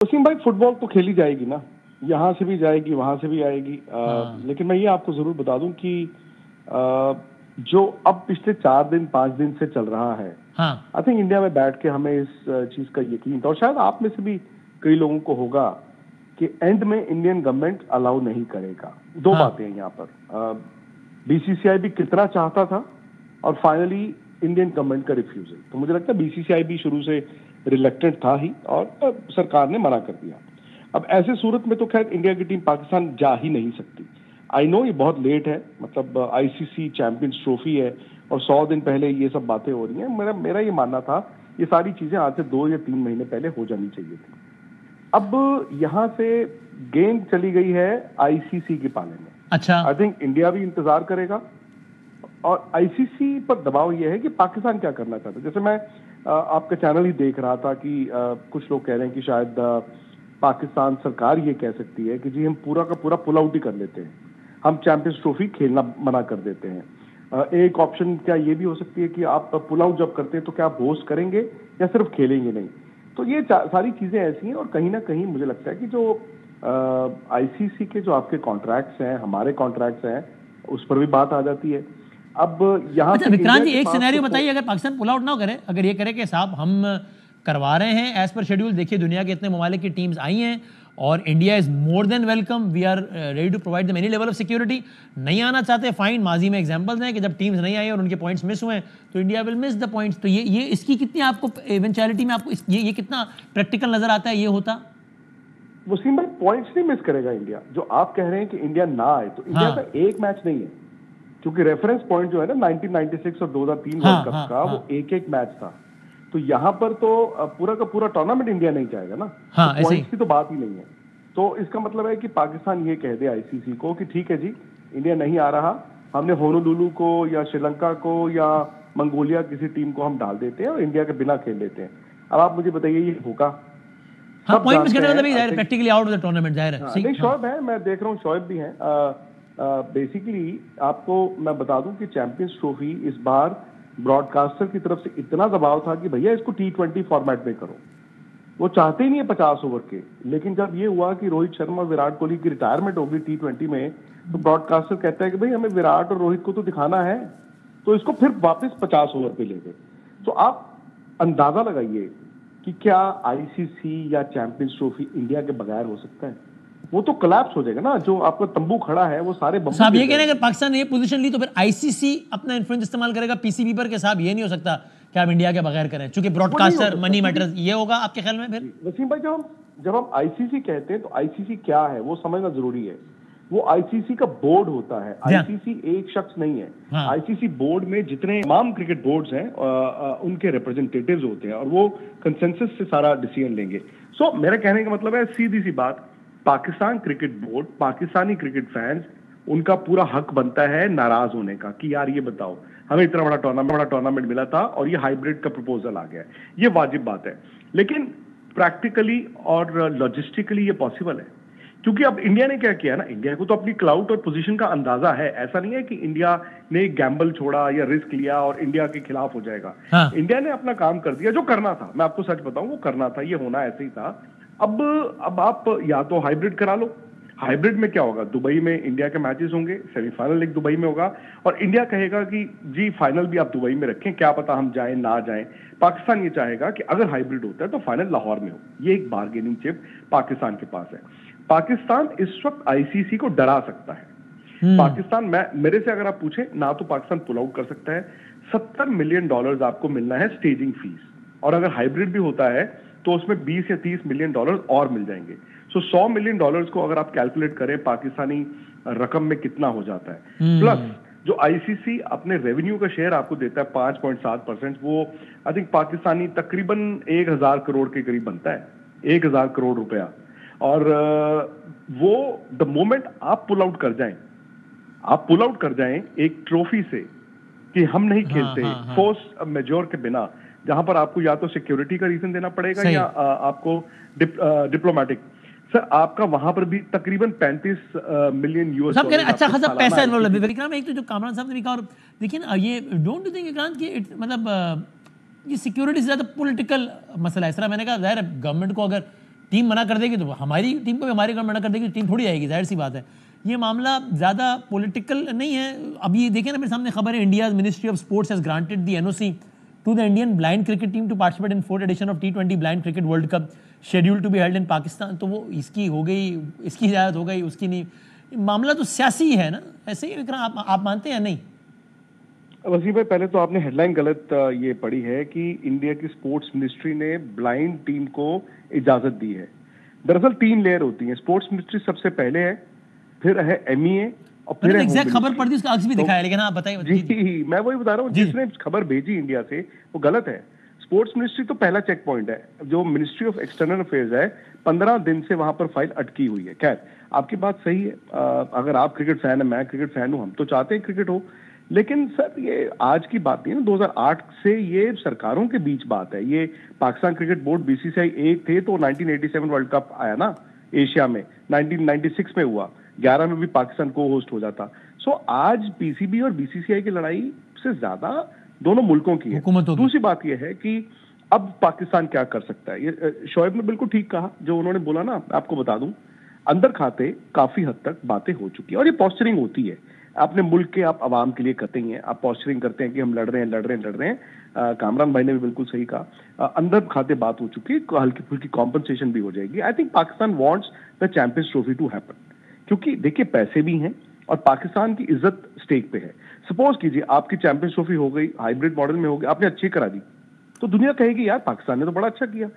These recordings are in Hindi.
वसीम भाई, फुटबॉल तो खेली जाएगी ना, यहाँ से भी जाएगी, वहां से भी आएगी। लेकिन मैं ये आपको जरूर बता दूं कि जो अब पिछले 4 दिन 5 दिन से चल रहा है, आई थिंक इंडिया में बैठ के हमें इस चीज का यकीन था, और शायद आप में से भी कई लोगों को होगा कि एंड में इंडियन गवर्नमेंट अलाउ नहीं करेगा। दो बातें हैं यहाँ पर, बीसीसीआई भी कितना चाहता था और फाइनली इंडियन गवर्नमेंट का रिफ्यूजल। तो मुझे लगता है बीसीसीआई भी शुरू से रिलेक्टेंट था ही और सरकार ने मना कर दिया। अब ऐसे सूरत में तो खैर इंडिया की टीम पाकिस्तान जा ही नहीं सकती। आई नो ये बहुत लेट है, मतलब आईसीसी चैंपियंस ट्रॉफी है और 100 दिन पहले ये सब बातें हो रही हैं। मेरा ये मानना था ये सारी चीजें आज से 2 या 3 महीने पहले हो जानी चाहिए थी। अब यहाँ से गेंद चली गई है आईसीसी के पाले में। अच्छा, आई थिंक इंडिया भी इंतजार करेगा और आईसीसी पर दबाव यह है कि पाकिस्तान क्या करना चाहता है। जैसे मैं आपका चैनल ही देख रहा था कि कुछ लोग कह रहे हैं कि शायद पाकिस्तान सरकार ये कह सकती है कि जी हम पूरा का पूरा पुल आउट ही कर लेते हैं, हम चैंपियंस ट्रॉफी खेलना मना कर देते हैं। एक ऑप्शन क्या ये भी हो सकती है कि आप पुल आउट जब करते हैं तो क्या आप होस्ट करेंगे या सिर्फ खेलेंगे नहीं। तो ये सारी चीजें ऐसी हैं और कहीं ना कहीं मुझे लगता है कि जो आईसीसी के जो आपके कॉन्ट्रैक्ट्स हैं, हमारे कॉन्ट्रैक्ट्स हैं, उस पर भी बात आ जाती है। अब यहाँ अच्छा विक्रांत जी, एक सिनेरियो बताइए, अगर पाकिस्तान पुल आउट ना करे, अगर ये करे कि साहब हम करवा रहे हैं एज पर शेड्यूल, देखिए दुनिया के इतने ममालिक की टीम्स आई हैं और India is more than welcome, we are ready to provide them any level of security. नहीं आना चाहते, फाइन, माजी में एग्जांपल्स हैं कि जब टीम्स नहीं आई और उनके पॉइंट्स मिस हुए तो India will miss the points. तो ये इसकी कितनी आपको इवेंचुअलिटी में आपको ये कितना प्रैक्टिकल नजर आता है ये होता? वसीम भाई, पॉइंट्स नहीं मिस करेगा इंडिया। जो आप कह रहे हैं कि इंडिया ना आए, तो इंडिया का एक मैच नहीं है, क्योंकि रेफरेंस पॉइंट जो है ना 1996 और 2003 वर्ल्ड कप का, वो एक मैच था। तो यहाँ पर तो पूरा का पूरा टूर्नामेंट इंडिया नहीं जाएगा ना, तो पॉइंट्स की तो बात ही नहीं है। तो इसका मतलब है कि पाकिस्तान ये कह दे आईसीसी को कि ठीक है जी, इंडिया नहीं आ रहा, हमने होनोलुलु को या श्रीलंका को या मंगोलिया किसी टीम को हम डाल देते हैं और इंडिया के बिना खेल लेते हैं। अब आप मुझे बताइए ये होगा? पॉइंट मिस करने का मतलब है practically out of the tournament जाहिर है। नहीं, शोएब है, मैं देख रहा हूँ शोएब भी हैं। बेसिकली आपको मैं बता दूं कि चैंपियंस ट्रॉफी इस बार ब्रॉडकास्टर की तरफ से इतना दबाव था कि भैया इसको T20 फॉर्मेट में करो। वो चाहते ही नहीं है 50 ओवर के, लेकिन जब ये हुआ कि रोहित शर्मा विराट कोहली की रिटायरमेंट होगी T20 में, तो ब्रॉडकास्टर कहता है कि भाई हमें विराट और रोहित को तो दिखाना है, तो इसको फिर वापस 50 ओवर पे ले गए। तो आप अंदाजा लगाइए कि क्या आईसीसी या चैंपियंस ट्रॉफी इंडिया के बगैर हो सकता है? वो तो कोलैप्स हो जाएगा ना, जो आपका तंबू खड़ा है वो सारे बम्बू। साहब ये कह रहे हैं अगर पाकिस्तान ने ये पोजीशन ली तो फिर आईसीसी अपना इन्फ्लुएंस इस्तेमाल करेगा पीसीबी पर के साहब ये नहीं हो सकता कि आप इंडिया के बगैर करें, क्योंकि ब्रॉडकास्टर मनी मैटर्स, ये होगा आपके ख्याल में? फिर वसीम भाई, जब हम आईसीसी कहते हैं तो आईसीसी क्या है वो समझना जरूरी है। वो आईसीसी का बोर्ड होता है, आईसीसी एक शख्स नहीं है। आईसीसी बोर्ड में जितने तमाम क्रिकेट बोर्ड्स हैं उनके रिप्रेजेंटेटिव्स होते हैं और वो कंसेंसस से सारा डिसीजन लेंगे। सो मेरा कहने का मतलब है, सीधी सी बात, Pakistan cricket board, Pakistani cricket fans, उनका पूरा हक बनता है नाराज होने का कि यार ये बताओ, हमें इतना बड़ा टूर्नामेंट मिला था और ये हाइब्रिड का प्रपोजल आ गया है। ये वाजिब बात है, लेकिन प्रैक्टिकली और लॉजिस्टिकली ये पॉसिबल है, क्योंकि अब इंडिया ने क्या किया ना, इंडिया को तो अपनी क्लाउट और पोजीशन का अंदाजा है। ऐसा नहीं है कि इंडिया ने गैम्बल छोड़ा या रिस्क लिया और इंडिया के खिलाफ हो जाएगा। इंडिया ने अपना काम कर दिया, जो करना था, मैं आपको सच बताऊं, वो करना था, ये होना ऐसे ही था। अब आप या तो हाइब्रिड करा लो। हाइब्रिड में क्या होगा, दुबई में इंडिया के मैचेस होंगे, सेमीफाइनल एक दुबई में होगा और इंडिया कहेगा कि जी फाइनल भी आप दुबई में रखें, क्या पता हम जाएं ना जाएं। पाकिस्तान ये चाहेगा कि अगर हाइब्रिड होता है तो फाइनल लाहौर में हो। ये एक बार्गेनिंग चिप पाकिस्तान के पास है। पाकिस्तान इस वक्त आईसीसी को डरा सकता है। पाकिस्तान, मेरे से अगर आप पूछें ना, तो पाकिस्तान पुल आउट कर सकता है। $70 मिलियन आपको मिलना है स्टेजिंग फीस, और अगर हाइब्रिड भी होता है तो उसमें $20 या $30 मिलियन और मिल जाएंगे। सो $100 मिलियन को अगर आप कैलकुलेट करें पाकिस्तानी रकम में कितना हो जाता है, प्लस जो आईसीसी अपने रेवेन्यू का शेयर आपको देता है 5.7%, वो आई थिंक पाकिस्तानी तकरीबन 1000 करोड़ के करीब बनता है, 1000 करोड़ रुपया। और वो द मोमेंट आप पुल आउट कर जाएं एक ट्रॉफी से कि हम नहीं खेलते फोर्स मेजोर के बिना, जहां पर आपको या तो सिक्योरिटी का रीजन देना पड़ेगा या आपको डिप्लोमेटिक, सर आपका वहां पर भी तकरीबन 35 मिलियन यूएस सब कह रहे हैं अच्छा खासा पैसा इन्वॉल्व है। विक्रांत, एक तो जो कामरान साहब ने भी कहा, और देखिए ना, ये डोंट यू थिंक विक्रांत कि मतलब ये सिक्योरिटी से ज्यादा पॉलिटिकल मसला है? इस तरह मैंने कहा, जाहिर है गवर्नमेंट को अगर टीम मना कर देगी तो हमारी टीम को भी हमारे घर मना कर देगी, टीम थोड़ी आएगी, जाहिर सी बात है। ये मामला ज़्यादा पॉलिटिकल नहीं है। अभी देखिए ना, मेरे सामने खबर है, India ministry of sports has granted the NOC to the Indian blind cricket team to participate in 4th edition of T20 blind cricket world cup schedule to be held in Pakistan. तो वो इसकी हो गई, इसकी इजाज़त हो गई, उसकी नहीं। मामला तो सियासी है ना, ऐसे ही विक्रम, आप मानते हैं या नहीं? वसीम भाई, पहले तो आपने हेडलाइन गलत ये पढ़ी है कि इंडिया की स्पोर्ट्स मिनिस्ट्री ने ब्लाइंड टीम को इजाजत दी है। दरअसल 3 लेयर होती है। स्पोर्ट्स मिनिस्ट्री सबसे पहले है, फिर है MEA और फिर एग्जैक्ट खबर पढ़ दी, उसका अक्स भी दिखाया, लेकिन हाँ बताइए। जी, मैं वही बता रहा हूँ, जिसने खबर भेजी इंडिया से वो गलत है। स्पोर्ट्स मिनिस्ट्री तो पहला चेक पॉइंट है। जो मिनिस्ट्री ऑफ एक्सटर्नल अफेयर्स है, 15 दिन से वहां पर फाइल अटकी हुई है। खैर, आपकी बात सही है। अगर आप क्रिकेट फैन है, मैं क्रिकेट फैन हूं, हम तो चाहते हैं क्रिकेट हो, लेकिन सर ये आज की बात नहीं है ना। 2008 से ये सरकारों के बीच बात है। ये पाकिस्तान क्रिकेट बोर्ड BCCI एक थे तो 1987 वर्ल्ड कप आया ना एशिया में, 1996 में हुआ, 11 में भी पाकिस्तान को होस्ट हो जाता। सो आज PCB और BCCI की लड़ाई से ज्यादा दोनों मुल्कों की है। दूसरी बात यह है कि अब पाकिस्तान क्या कर सकता है। ये शोएब ने बिल्कुल ठीक कहा जो उन्होंने बोला ना। आपको बता दूं, अंदर खाते काफी हद तक बातें हो चुकी है और ये पोस्चरिंग होती है अपने मुल्क के, आप आवाम के लिए करते ही हैं, आप पोस्चरिंग करते हैं कि हम लड़ रहे हैं। कामरान भाई ने भी बिल्कुल सही कहा, अंदर खाते बात हो चुकी है, हल्की फुल्की कॉम्पनसेशन भी हो जाएगी। I think Pakistan wants the champions trophy to happen, क्योंकि देखिए पैसे भी हैं और पाकिस्तान की इज्जत स्टेक पे है। सपोज कीजिए आपकी चैंपियंस ट्रॉफी हो गई, हाइब्रिड मॉडल में हो गई, आपने अच्छी करा दी, तो दुनिया कहेगी यार पाकिस्तान ने तो बड़ा अच्छा किया।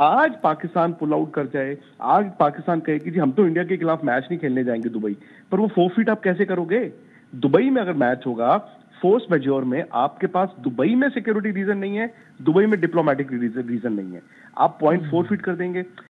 आज पाकिस्तान पुल आउट कर जाए, आज पाकिस्तान कहे कि जी हम तो इंडिया के खिलाफ मैच नहीं खेलने जाएंगे दुबई, पर वो फोरफीट आप कैसे करोगे? दुबई में अगर मैच होगा फोर्स मेजोर में, आपके पास दुबई में सिक्योरिटी रीजन नहीं है, दुबई में डिप्लोमेटिक रीजन नहीं है, आप पॉइंट फोरफीट कर देंगे।